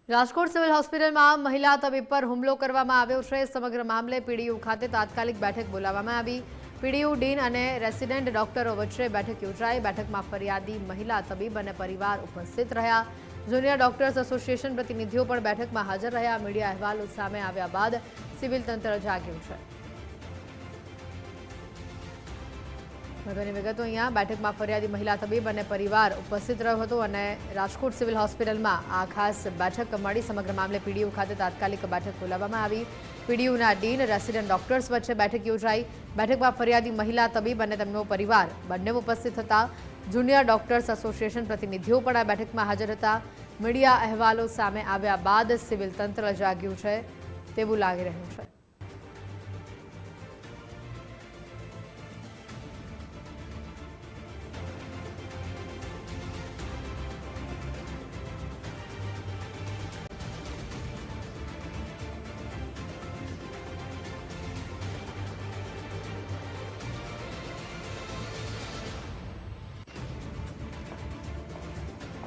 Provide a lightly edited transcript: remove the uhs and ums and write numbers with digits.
Rajkot civil હોસ્પિટલમાં મહિલા તબીબ પર હુમલો કરવામાં આવ્યો છે। સમગ્ર મામલે પીડીયુ ખાતે તાત્કાલિક બેઠક બોલાવવામાં આવી। પીડીયુ ડીન અને રેસિડેન્ટ ડોક્ટરો વચ્ચે બેઠક યોજાઈ। બેઠકમાં ફરિયાદી મહિલા તબીબ અને પરિવાર ઉપસ્થિત રહ્યા। જુનિયર ડોક્ટર્સ એસોસિએશન પ્રતિનિધિઓ પણ બેઠકમાં હાજર રહ્યા। મીડિયા અહેવાલો સામે આવ્યા બાદ સિવિલ તંત્ર જાગ્યું છે। વધુની વિગતો અહીંયા બેઠકમાં ફરિયાદી મહિલા તબીબ અને પરિવાર ઉપસ્થિત રહ્યો હતો અને રાજકોટ સિવિલ હોસ્પિટલમાં આ ખાસ બેઠક મળી। સમગ્ર મામલે પીડીયુ ખાતે તાત્કાલિક બેઠક બોલાવવામાં આવી। પીડીયુના ડીન રેસિડેન્ટ ડોક્ટર્સ વચ્ચે બેઠક યોજાઈ। બેઠકમાં ફરિયાદી મહિલા તબીબ અને તેમનો પરિવાર બંને ઉપસ્થિત હતા। જુનિયર ડોક્ટર્સ એસોસિએશન પ્રતિનિધિઓ પણ આ બેઠકમાં હાજર હતા। મીડિયા અહેવાલો સામે આવ્યા બાદ સિવિલ તંત્ર જાગ્યું છે તેવું લાગી રહ્યું છે।